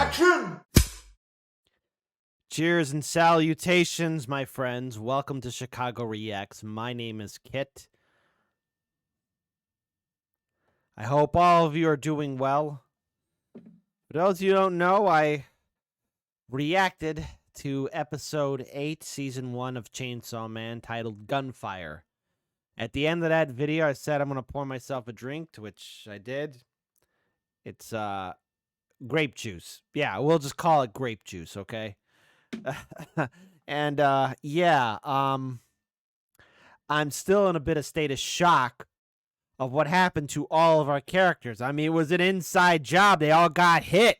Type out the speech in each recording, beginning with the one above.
Action! Cheers and salutations, my friends. Welcome to Chicago Reacts. My name is Kit. I hope all of you are doing well. For those of you who don't know, I reacted to episode 8, season 1 of Chainsaw Man, titled Gunfire. At the end of that video, I said I'm going to pour myself a drink, to which I did. It's grape juice. Yeah, we'll just call it grape juice, okay? And I'm still in a bit of state of shock of what happened to all of our characters. I mean, it was an inside job. They all got hit.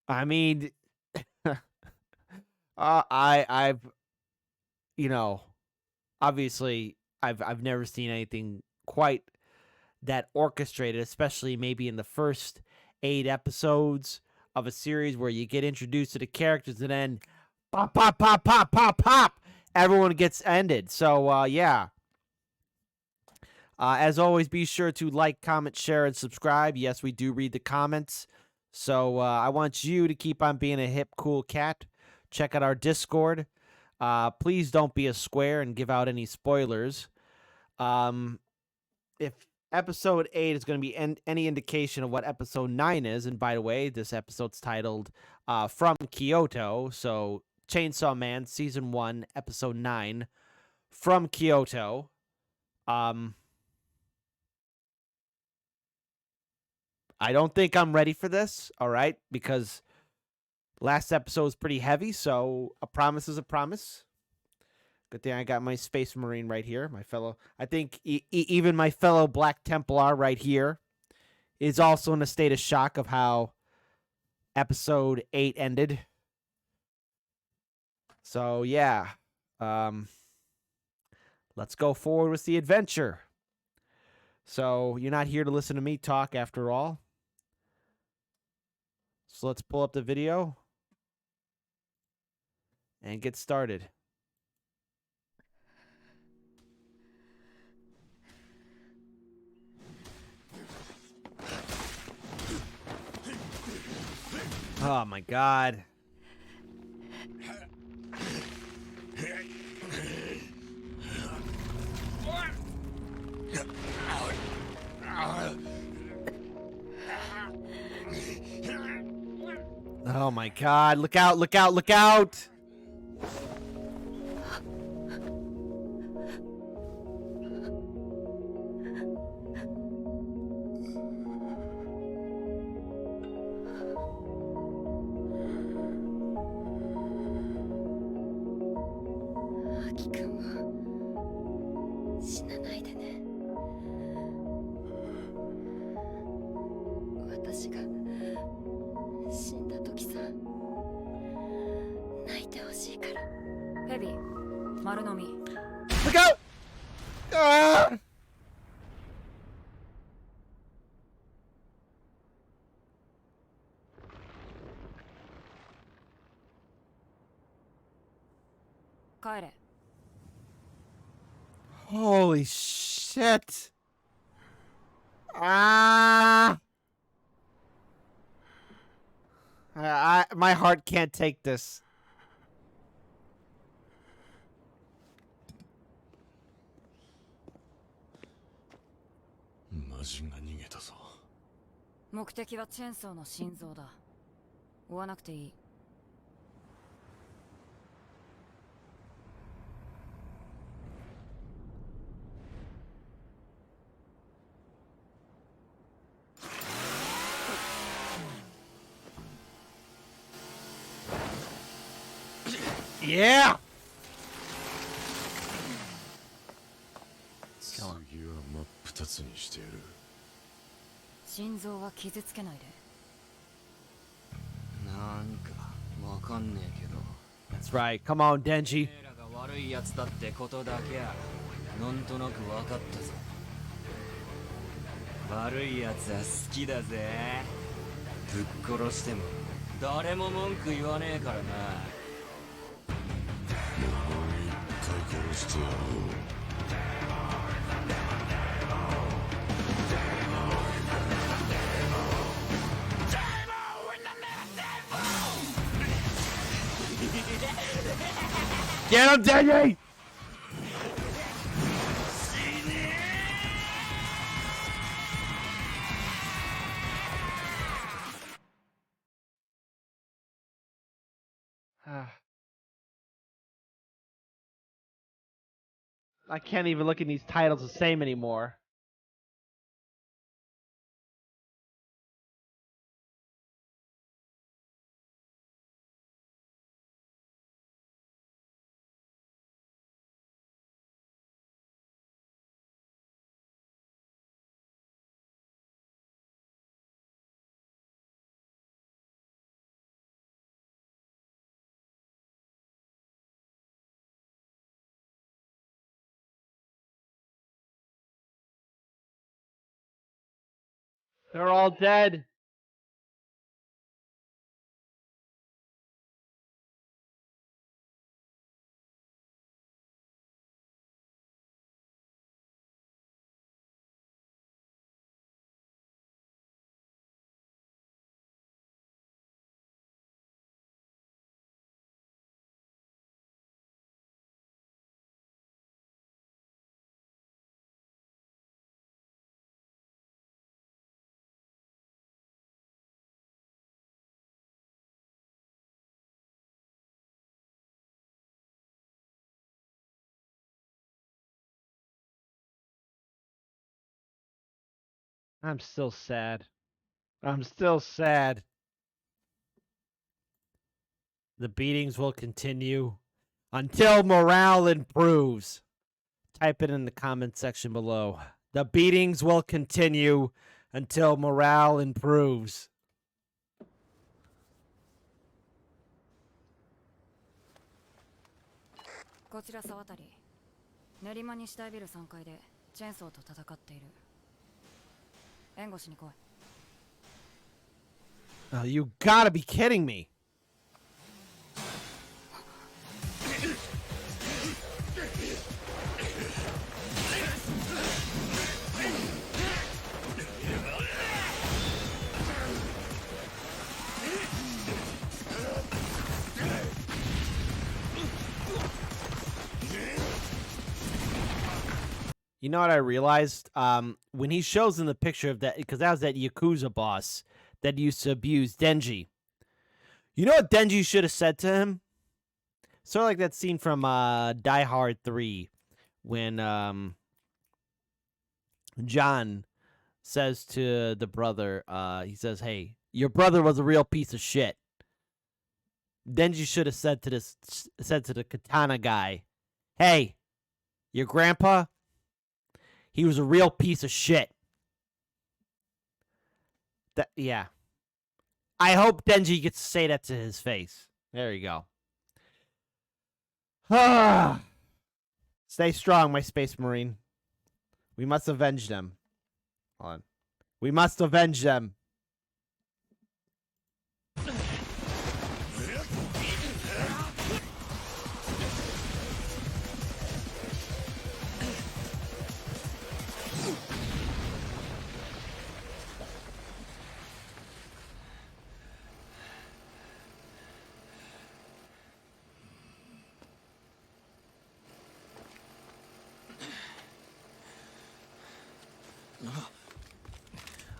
I mean, I've obviously I've never seen anything quite that orchestrated, especially maybe in the first 8 episodes of a series where you get introduced to the characters and then pop, pop, pop, pop, pop, pop, everyone gets ended. So, as always, be sure to like, comment, share, and subscribe. Yes, we do read the comments. So, I want you to keep on being a hip, cool cat. Check out our Discord. Please don't be a square and give out any spoilers. If episode 8 is going to be any indication of what episode 9 is, and by the way, this episode's titled From Kyoto, so Chainsaw Man, season 1, episode 9, From Kyoto. I don't think I'm ready for this, all right, because last episode was pretty heavy, so a promise is a promise. Good thing I got my Space Marine right here. My fellow, I think even my fellow Black Templar right here is also in a state of shock of how episode 8 ended. So, yeah. Let's go forward with the adventure. So, you're not here to listen to me talk after all. So, let's pull up the video and get started. Oh my God. Oh my God. Look out, look out, look out. Look out! Ah! Holy shit! Ah! My heart can't take this. Yeah! That's right. Come on, Denji. 悪いやつだってことだけやなんとなく分かったぞ悪いやつは好きだぜぶっ殺しても誰も文句言わねえからな一回殺してやろう Demo in the name Get him, Denji! I can't even look at these titles the same anymore. They're all dead. I'm still sad. I'm still sad. The beatings will continue until morale improves. Type it in the comment section below. The beatings will continue until morale improves. こちら沢渡練馬西大ビル3階でチェーンソーと戦っている。援護しに来い。Oh, you gotta be kidding me. You know what I realized? When he shows in the picture of that, because that was that Yakuza boss that used to abuse Denji. You know what Denji should have said to him? Sort of like that scene from Die Hard 3 when John says to the brother, he says, hey, your brother was a real piece of shit. Denji should have said to the katana guy, hey, your grandpa, he was a real piece of shit. Yeah. I hope Denji gets to say that to his face. There you go. Stay strong, my Space Marine. We must avenge them. Hold on. We must avenge them.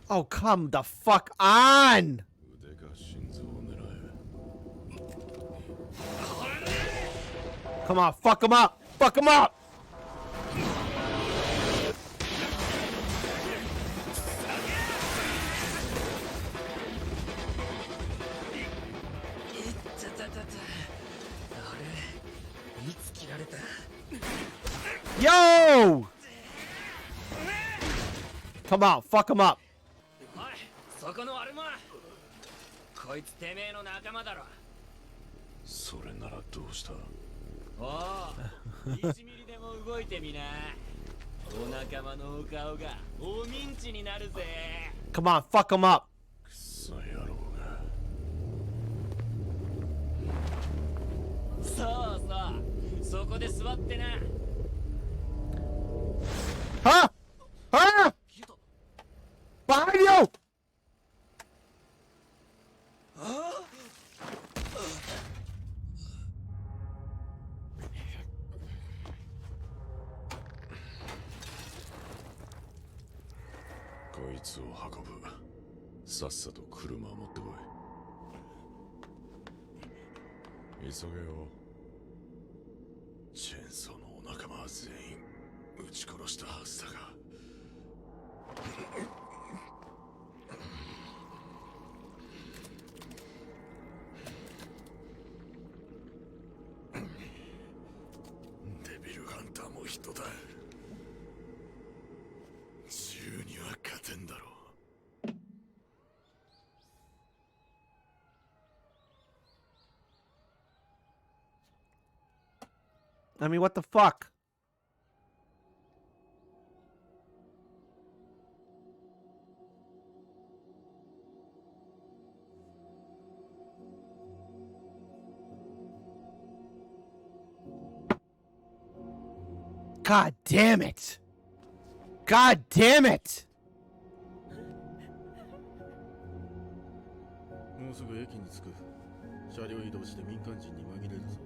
Oh, come the fuck on! Come on, fuck him up! Fuck him up! Yo! Come on, fuck him up. そこのアルマこいつてめえの仲間だろそれならどうしたおお1ミリでも動いてみなお仲間のお顔がおミンチになるぜ Come on, fuck him up. クソ野郎がそうそうそこで座ってな Huh? Huh? Behind you! こいつを運ぶ。さっさと車を持ってこい。急げよ。チェーンソーのお仲間は全員撃ち殺したはずだが。デビルハンターも人だ。銃には勝てんだろう。I mean, what the fuck? God damn it! God damn it! もうすぐ駅に着く。車両移動して民間人に紛れるぞ。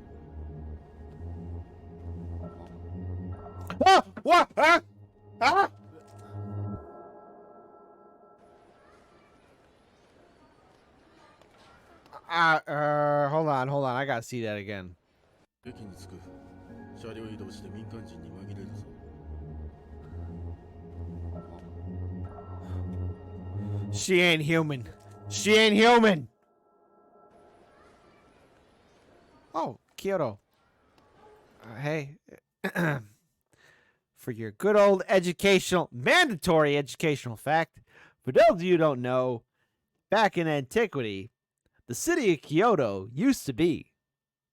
Ah! What? Ah! Ah! Hold on. I gotta see that again. 駅に着く。車両移動して民間人に紛れるぞ。She ain't human. She ain't human. Oh, Kyoto. Hey. For your good old mandatory educational fact, for those of you who don't know, back in antiquity, the city of Kyoto used to be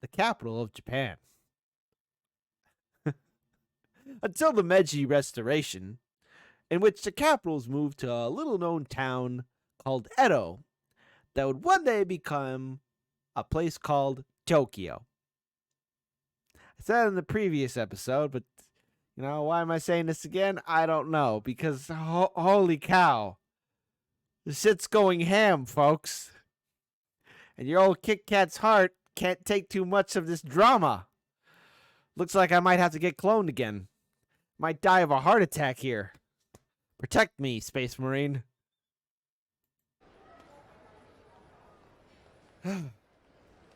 the capital of Japan. Until the Meiji Restoration, in which the capital was moved to a little-known town called Edo that would one day become a place called Tokyo. I said it in the previous episode, but you know, why am I saying this again? I don't know, because holy cow. The shit's going ham, folks. And your old Kit Kat's heart can't take too much of this drama. Looks like I might have to get cloned again. Might die of a heart attack here. Protect me, Space Marine.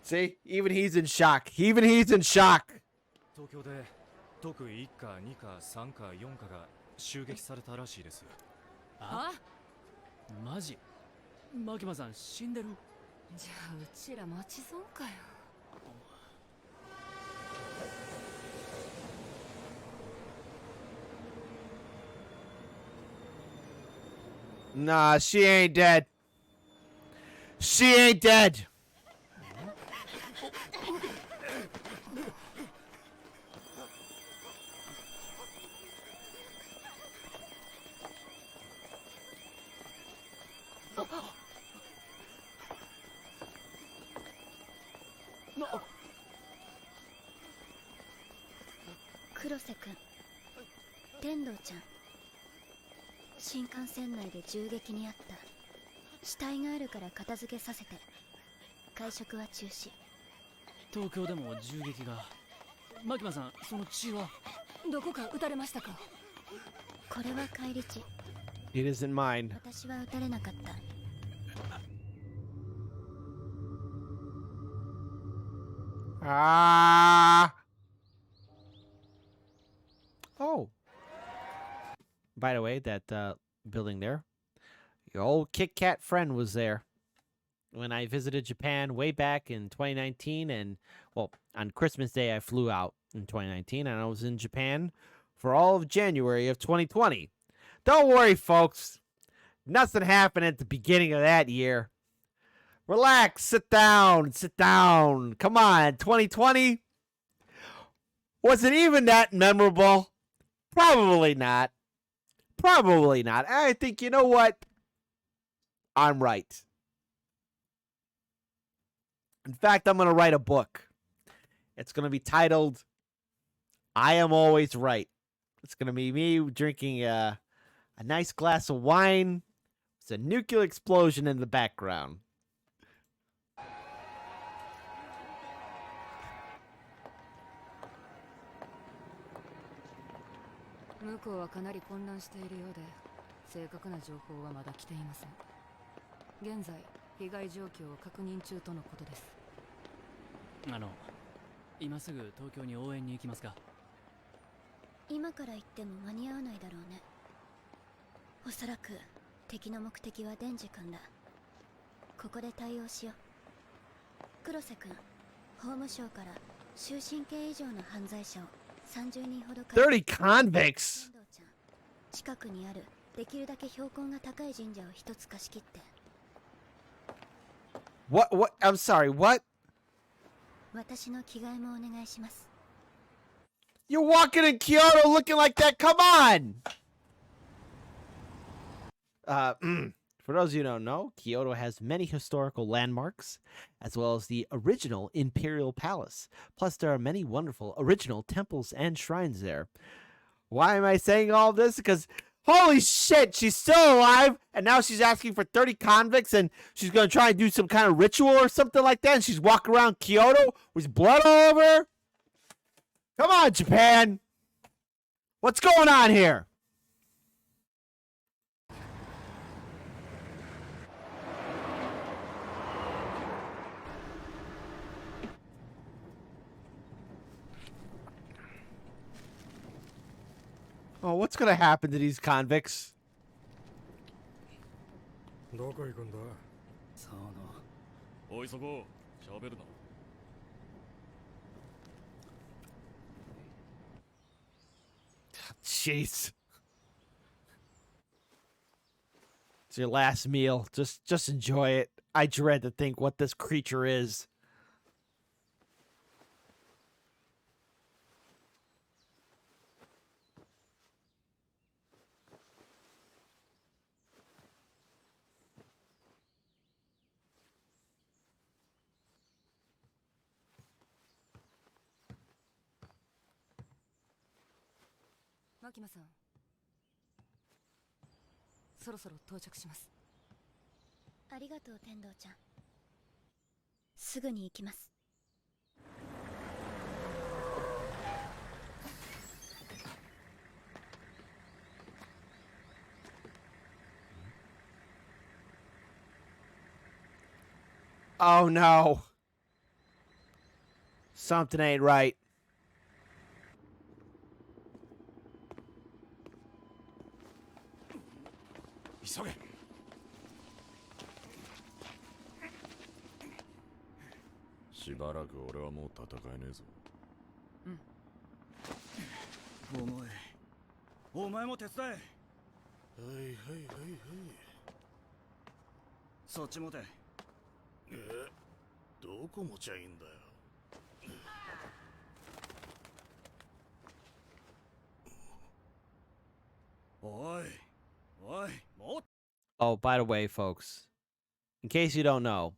See? Even he's in shock. Even he's in shock. 東京で特1課2課3課4課が襲撃されたらしいです。あ？マジ？マキマさん死んでる？じゃあうちら待ち損かよ。Nah, she ain't dead. She ain't dead. No. 黒瀬くん、天童ちゃん、新幹線内で銃撃にあった。死体があるから片付けさせて。会食は中止。東京でも銃撃が。マキマさん、その血はどこか撃たれましたか？これは返り血。 It isn't mine. 私は撃たれなかった。Ah. Oh. By the way, that building there, your old Kit Kat friend was there when I visited Japan way back in 2019. And, well, on Christmas Day, I flew out in 2019, and I was in Japan for all of January of 2020. Don't worry, folks. Nothing happened at the beginning of that year. Relax, sit down. Come on, 2020? Was it even that memorable? Probably not. I think, you know what? I'm right. In fact, I'm going to write a book. It's going to be titled, I Am Always Right. It's going to be me drinking a nice glass of wine with a nuclear explosion in the background. 向こうはかなり混乱しているようで、正確な情報はまだ来ていません。現在被害状況を確認中とのことです。今すぐ東京に応援に行きますか？今から行っても間に合わないだろうね。おそらく敵の目的はデンジ君だ。ここで対応しよう。黒瀬君、法務省から終身刑以上の犯罪者を30人ほど30 convicts! 天童ちゃん、近くにあるできるだけ標高が高い神社を一つ貸し切って。 What? I'm sorry, what? 私の着替えもお願いします。 You're walking in Kyoto looking like that, come on! For those of you who don't know, Kyoto has many historical landmarks, as well as the original Imperial Palace. Plus, there are many wonderful original temples and shrines there. Why am I saying all this? Because, holy shit, she's still alive, and now she's asking for 30 convicts, and she's going to try and do some kind of ritual or something like that, and she's walking around Kyoto with blood all over her? Come on, Japan! What's going on here? Oh, what's gonna happen to these convicts? どこ行くんだ？おいそこ、喋るな。Jeez. It's your last meal. Just enjoy it. I dread to think what this creature is. Makima-さん、そろそろ到着します。ありがとう天童ちゃん。すぐに行きます。 Oh no. Something ain't right. Isoge. しばらく俺はもう戦えねえぞ。重い。お前も手伝え。はいはいはいはい。そっち持て。どこ持ちゃいいんだよ。おい、おい、もっ。 Oh, by the way, folks, in case you don't know,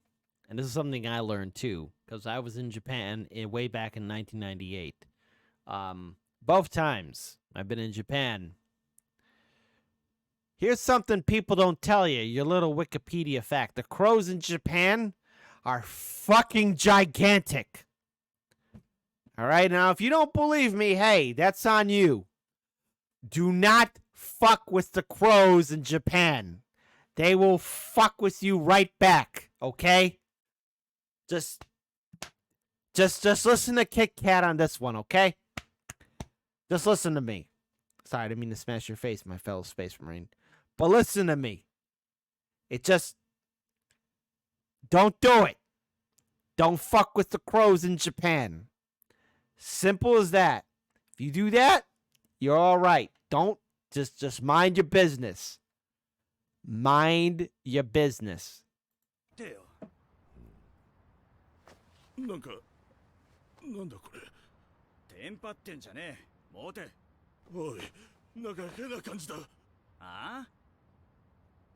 and this is something I learned too, because I was in Japan way back in 1998. Both times I've been in Japan. Here's something people don't tell you, your little Wikipedia fact. The crows in Japan are fucking gigantic. All right, now if you don't believe me, hey, that's on you. Do not fuck with the crows in Japan. They will fuck with you right back, okay? Just listen to Kit Kat on this one, okay? Just listen to me. Sorry, I didn't mean to smash your face, my fellow Space Marine. But listen to me. Don't do it. Don't fuck with the crows in Japan. Simple as that. If you do that, you're all right. Don't just mind your business. Mind your business. てよ。なんか、なんだこれ。テンパってんじゃねえ。持て。おい、なんか変な感じだ。ああ？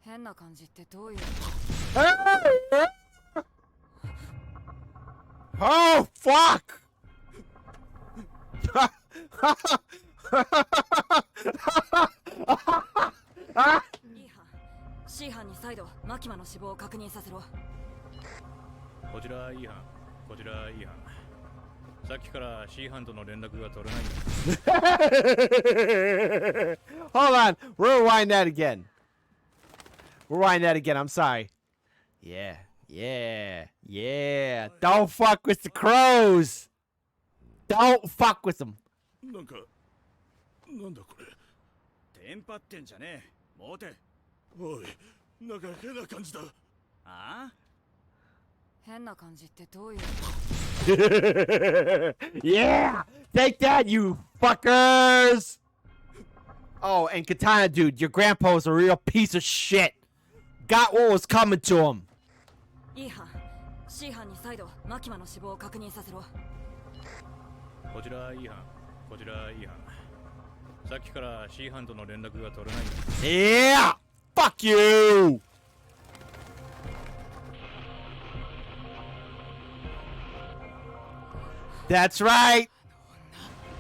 変な感じってどういう。Oh, fuck! いい班、C 班に再度マキマの死亡を確認させろ。こちら E 班、こちら E 班。さっきから C 班との連絡が取れないんだ。 Hold on, rewind that again. Rewind that again. I'm sorry. Yeah. Yeah. Yeah. Don't fuck with the crows. Don't fuck with them. なんかなんだこれ。テンパってんじゃねえ。持て。おい、なんか変な感じだ。ああ変な感じってどういう Yeah. Take that, you fuckers. Oh, and Katana dude, your grandpa's a real piece of shit. Got what was coming to him. E 班 C 班に再度マキマの死亡を確認させろ。こちら E 班こちら E 班さっきから C 班との連絡が取れない。 Yeah. Fuck you. That's right.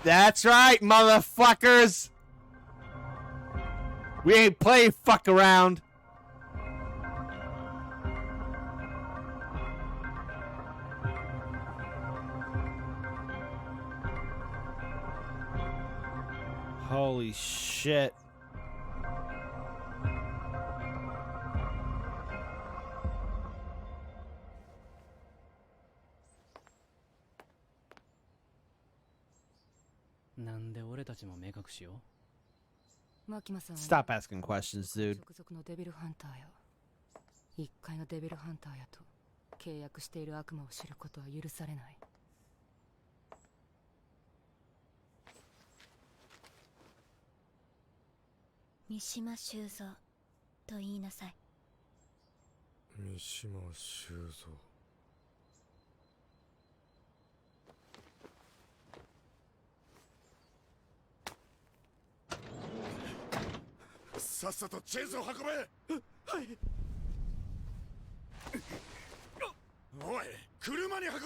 That's right, motherfuckers. We ain't playing fuck around. Holy shit. Stop asking questions, dude. 直属のデビルハンターよ。一階のデビルハンターやと契約している悪魔を知ることは許されない。三島修造と言いなさい。三島修造。さっさとチェーンソー運べ。はい。おい、車に運べ。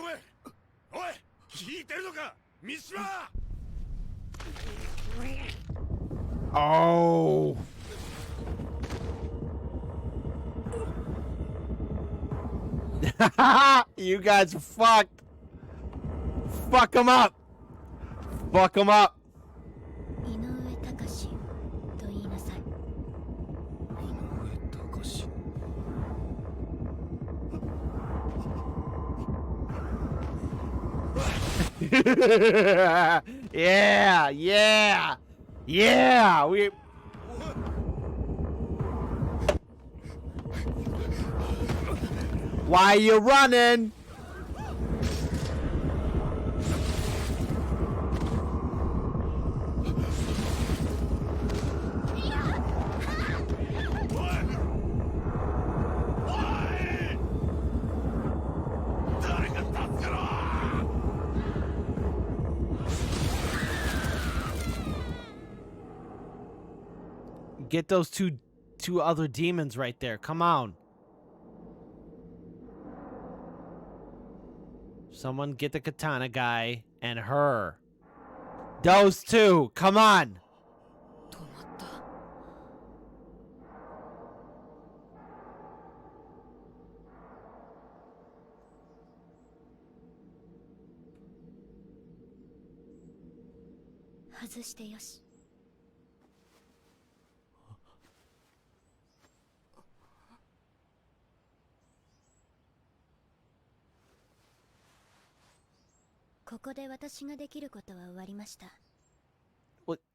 おい、聞いてるのか、三島。Oh. You guys are fucked. Fuck them up. Fuck them up. 井上隆と言いなさい。井上隆。Yeah, yeah, yeah. We. Why you running? Get those two other demons right there. Come on. Someone get the katana guy and her. Those two. Come on. 止まった。外してよし。ここで私ができることは終わりました。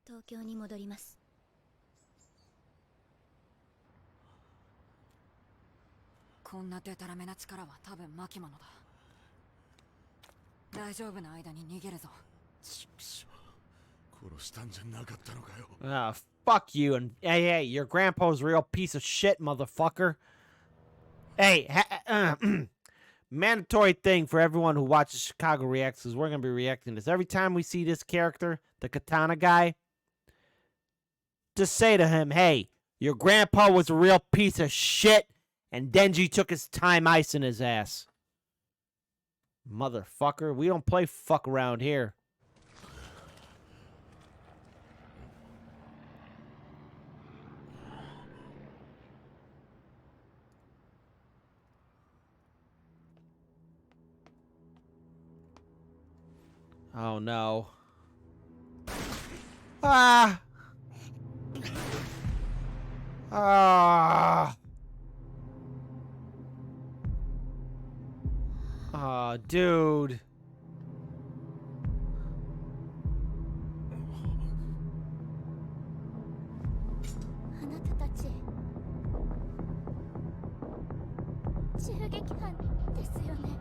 東京に戻ります。こんなデタラメな力は多分マキマのだ。大丈夫な間に逃げるぞ。殺したんじゃなかったのかよ。Ah, fuck you and hey, your grandpa's a real piece of shit, motherfucker. Hey, mandatory thing for everyone who watches Chicago Reacts is we're gonna be reacting to this every time we see this character, the katana guy. Just say to him, "Hey, your grandpa was a real piece of shit, and Denji took his time icing his ass." Motherfucker, we don't play fuck around here. Oh no. Ah! Ah! Aw, dude. あなたたち銃撃犯ですよね。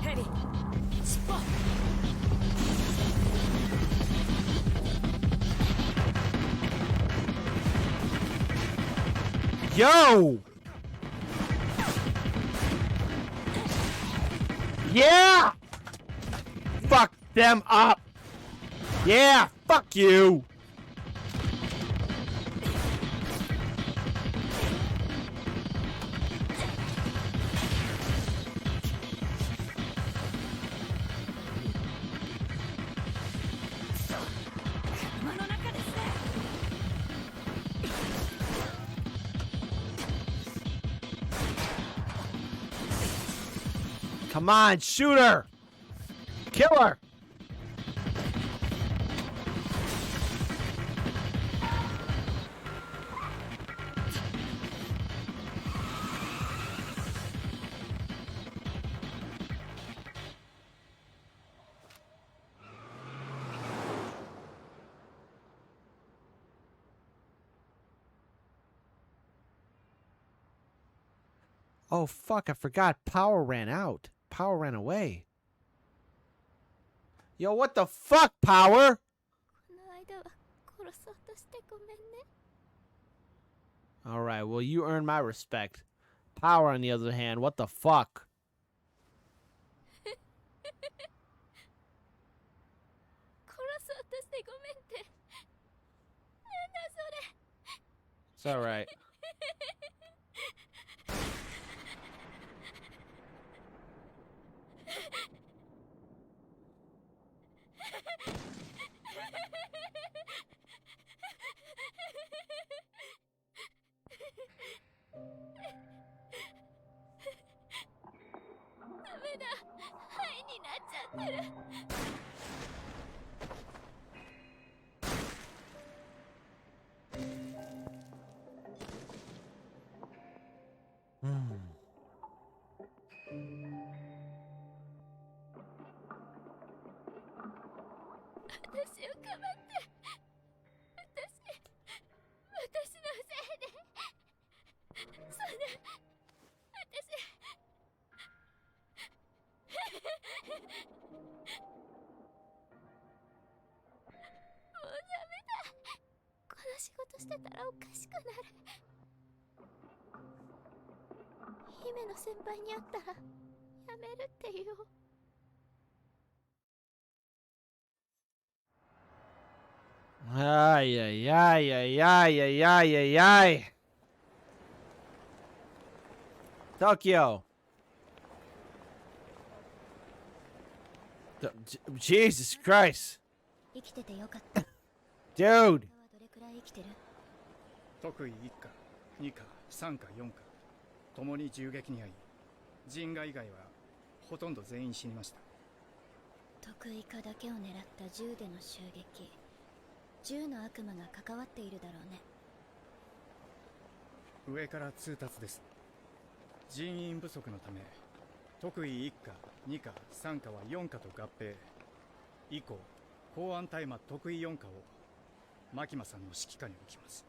ヘビ尻尾 Yo! Yeah! Fuck them up! Yeah! Fuck you! Come on, shoot her! Kill her! Oh, fuck, I forgot. Power ran out. Power ran away. Yo, what the fuck, Power? この間は殺そうとしてごめんね。 Alright, well, you earn my respect. Power, on the other hand, what the fuck? 殺そうとしてごめんって。なんだそれ。 It's alright. Hmm. 私をかばって。私のせいで。そんな、私。もうダメだ。この仕事してたらおかしくなる。姫の先輩に会ったら、やめるって言おう。 Ay, ay, ay, ay, ay, ay, ay, ay, ay. Tokyo. Jesus Christ. 生きててよかった。 Dude. どれくらい生きてる？特異1課2課3課4課ともに銃撃に遭い、人外以外はほとんど全員死にました。得意化だけを狙った銃での襲撃。銃の悪魔が関わっているだろうね。上から通達です。人員不足のため特異1課2課3課は4課と合併。以降公安大麻特異4課を牧間さんの指揮下に置きます。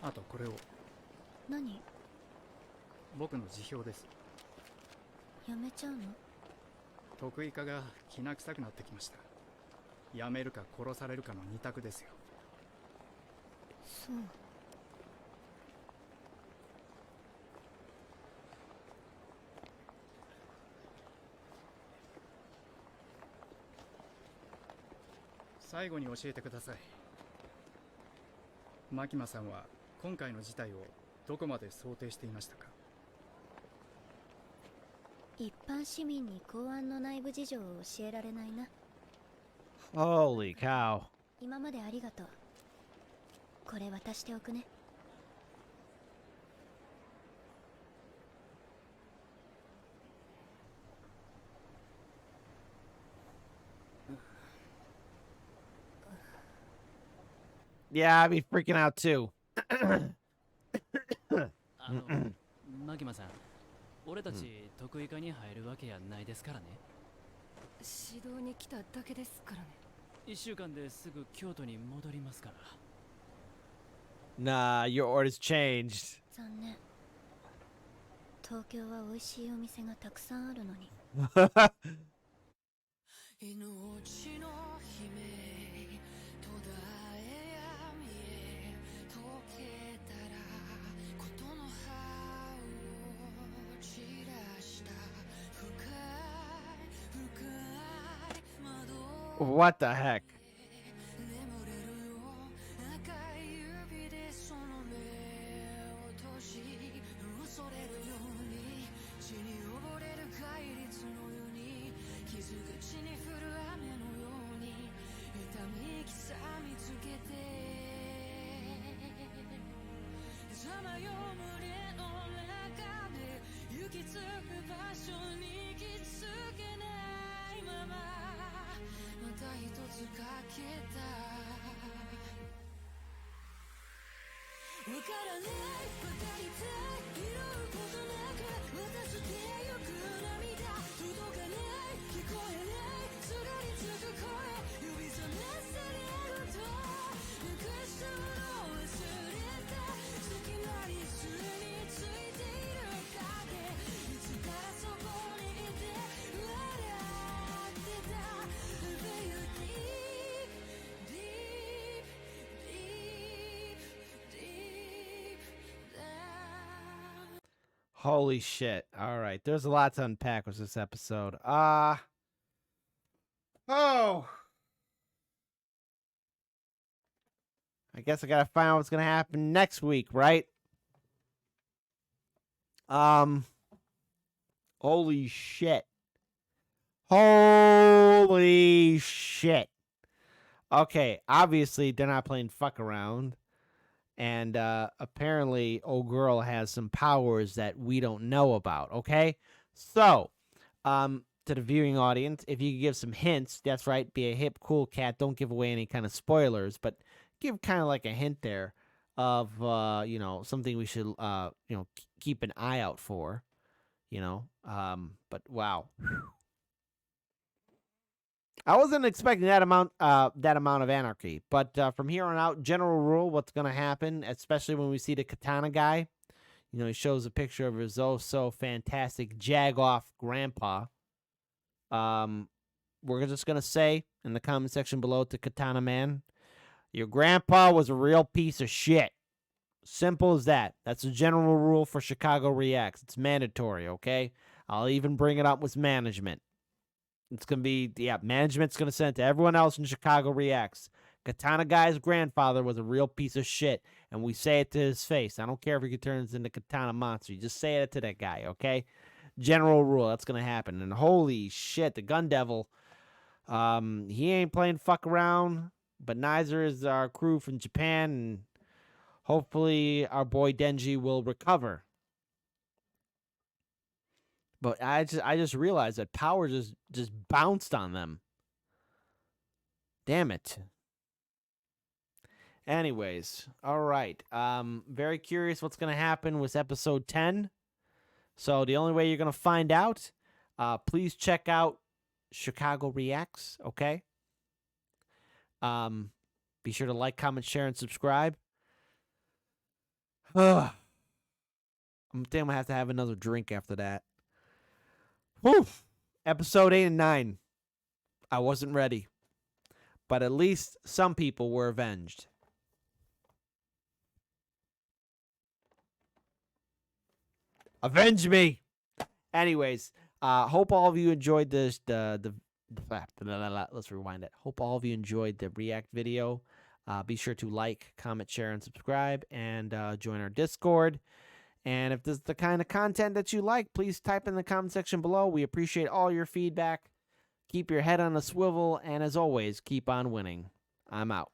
あとこれを。何？僕の辞表です。やめちゃうの？得意化がきな臭くなってきました。やめるか殺されるかの二択ですよ。そう。最後に教えてください。牧間さんは今回の事態をどこまで想定していましたか？一般市民に公安の内部事情を教えられないな。 Holy cow. 今までありがとう。これ渡しておくね。Yeah, I'd be freaking out too. マギマさん、俺たち得意科に入るわけやないですからね。指導に来ただけですからね。1週間ですぐ京都に戻りますから。Nah, your orders changed. 残念。東京は美味しいお店がたくさんあるのに。What the heck? Holy shit. All right. There's a lot to unpack with this episode. Oh. I guess I got to find out what's going to happen next week, right? Holy shit. Holy shit. Okay, obviously they're not playing fuck around. And apparently, old girl has some powers that we don't know about, okay? So, to the viewing audience, if you could give some hints, that's right, be a hip, cool cat. Don't give away any kind of spoilers, but give kind of like a hint there of, something we should, keep an eye out for, But, wow. I wasn't expecting that amount of anarchy, but from here on out, general rule, what's going to happen, especially when we see the katana guy, he shows a picture of his so fantastic jag-off grandpa. We're just going to say in the comment section below to Katana Man, your grandpa was a real piece of shit. Simple as that. That's a general rule for Chicago Reacts. It's mandatory, okay? I'll even bring it up with management. It's going to be, management's going to send it to everyone else in Chicago Reacts. Katana Guy's grandfather was a real piece of shit, and we say it to his face. I don't care if he turns into Katana Monster. You just say it to that guy, okay? General rule, that's going to happen. And holy shit, the Gun Devil, he ain't playing fuck around, but neither is our crew from Japan, and hopefully our boy Denji will recover. But I just realized that power just bounced on them. Damn it. Anyways, all right. Very curious what's going to happen with episode 10. So the only way you're going to find out, please check out Chicago Reacts, okay? Be sure to like, comment, share, and subscribe. I'm going to have to have another drink after that. Whew. Episode 8 and 9. I wasn't ready. But at least some people were avenged. Avenge me! Anyways, hope all of you enjoyed this. Let's rewind it. Hope all of you enjoyed the React video. Be sure to like, comment, share, and subscribe. And join our Discord. And if this is the kind of content that you like, please type in the comment section below. We appreciate all your feedback. Keep your head on a swivel, and as always, keep on winning. I'm out.